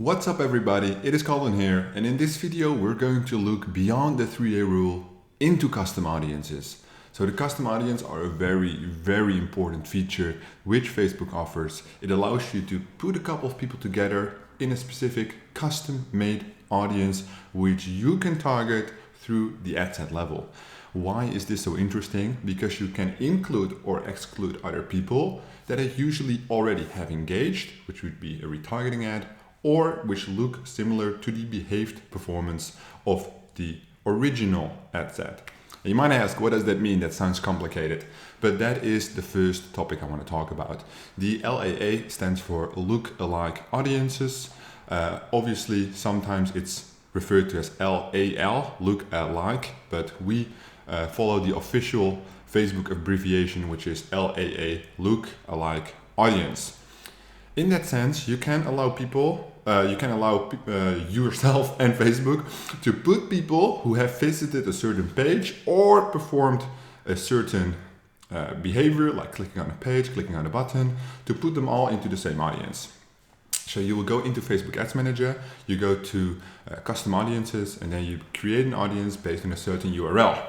What's up everybody, it is Colin here, and in this video we're going to look beyond the 3-day rule into custom audiences. So the custom audience are a very important feature which Facebook offers. It allows you to put a couple of people together in a specific custom-made audience which you can target through the ad set level. Why is this so interesting? Because you can include or exclude other people that I usually already have engaged, which would be a retargeting ad, or which look similar to the behaved performance of the original ad set. And you might ask, what does that mean? That sounds complicated, but that is the first topic I want to talk about. The LAA stands for look-alike audiences. Obviously, sometimes it's referred to as LAL, look-alike, but we follow the official Facebook abbreviation, which is LAA, look-alike audience. In that sense, you can allow people, yourself and Facebook to put people who have visited a certain page or performed a certain behavior, like clicking on a page, clicking on a button, to put them all into the same audience. So you will go into Facebook Ads Manager, you go to custom audiences, and then you create an audience based on a certain URL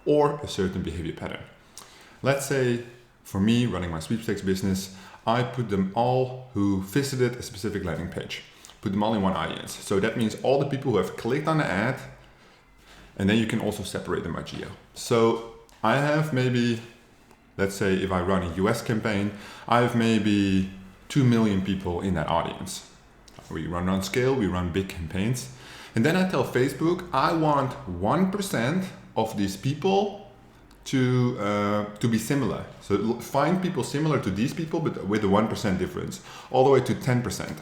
or a certain behavior pattern. Let's say, for me, running my sweepstakes business, I put them all who visited a specific landing page, put them all in one audience. So that means all the people who have clicked on the ad, and then you can also separate them by geo. So I have maybe, let's say if I run a US campaign, I have maybe 2 million people in that audience. We run on scale, we run big campaigns. And then I tell Facebook, I want 1% of these people to be similar. So find people similar to these people, but with a 1% difference, all the way to 10%.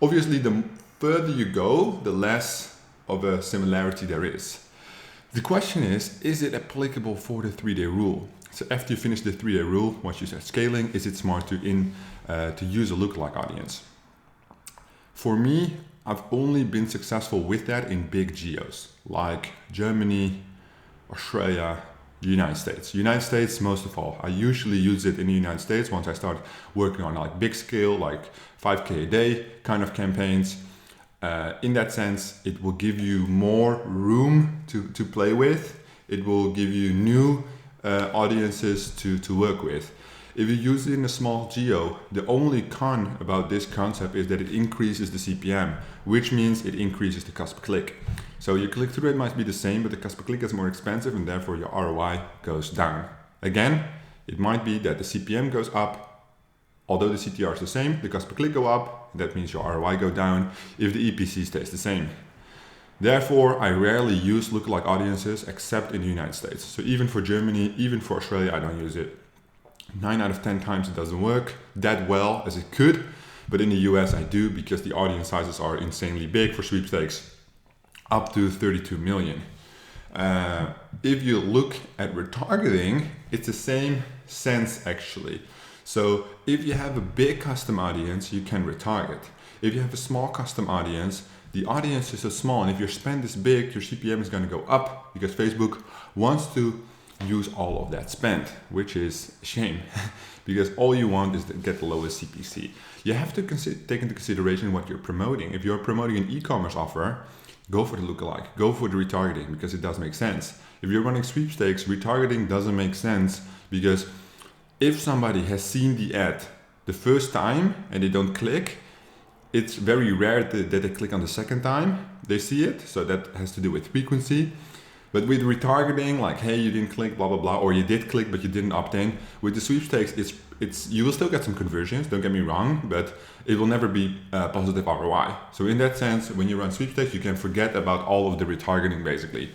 Obviously, the further you go, the less of a similarity there is. The question is it applicable for the 3-day rule? So after you finish the 3-day rule, once you start scaling, is it smart to use a lookalike audience? For me, I've only been successful with that in big geos, like Germany, Australia, United States. United States most of all. I usually use it in the United States once I start working on like big scale, like 5K a day kind of campaigns. In that sense, it will give you more room to play with. It will give you new audiences to work with. If you use it in a small geo, the only con about this concept is that it increases the CPM, which means it increases the cost per click. So your click-through rate might be the same, but the cost per click is more expensive and therefore your ROI goes down. Again, it might be that the CPM goes up, although the CTR is the same, the cost per click go up, that means your ROI go down if the EPC stays the same. Therefore, I rarely use lookalike audiences except in the United States. So even for Germany, even for Australia, I don't use it. 9 out of 10 times it doesn't work that well as it could, but in the US I do because the audience sizes are insanely big for sweepstakes, up to 32 million. If you look at retargeting, it's the same sense actually. So if you have a big custom audience, you can retarget. If you have a small custom audience, the audience is so small, and if your spend is big, your CPM is going to go up because Facebook wants to use all of that spend, which is a shame because all you want is to get the lowest CPC. You have to take into consideration what you're promoting. If you're promoting an e-commerce offer, go for the lookalike, go for the retargeting because it does make sense. If you're running sweepstakes, retargeting doesn't make sense because if somebody has seen the ad the first time and they don't click, it's very rare that they click on the second time they see it. So that has to do with frequency. But with retargeting, like, hey, you didn't click, blah, blah, blah, or you did click, but you didn't opt in. With the sweepstakes, you will still get some conversions, don't get me wrong, but it will never be positive ROI. So in that sense, when you run sweepstakes, you can forget about all of the retargeting, basically.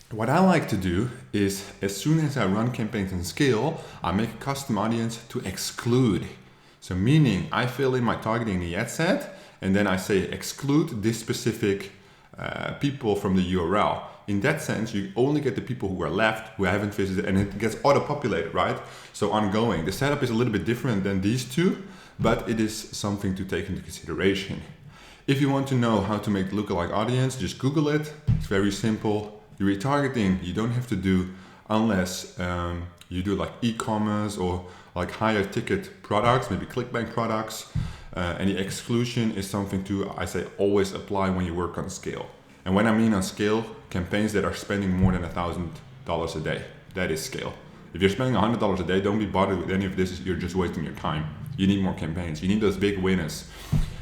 What I like to do is, as soon as I run campaigns and scale, I make a custom audience to exclude. So meaning, I fill in my targeting in the ad set, and then I say exclude this specific people from the URL. In that sense, you only get the people who are left, who haven't visited, and it gets auto-populated, right? So ongoing. The setup is a little bit different than these two, but it is something to take into consideration. If you want to know how to make lookalike audience, just Google it. It's very simple. The retargeting you don't have to do unless you do like e-commerce or like higher ticket products, maybe ClickBank products, any exclusion is something to, I say, always apply when you work on scale. And when I mean on scale, campaigns that are spending more than $1,000 a day, that is scale. If you're spending $100 a day, don't be bothered with any of this. You're just wasting your time. You need more campaigns. You need those big winners.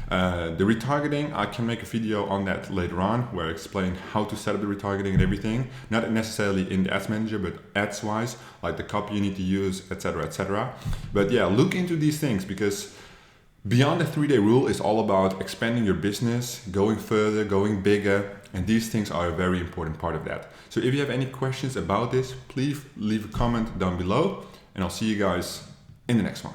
The retargeting, I can make a video on that later on where I explain how to set up the retargeting and everything. Not necessarily in the ads manager, but ads wise, like the copy you need to use, etc., etc. But yeah, look into these things, because beyond the 3-day rule is all about expanding your business, going further, going bigger, and these things are a very important part of that. So if you have any questions about this, please leave a comment down below, and I'll see you guys in the next one.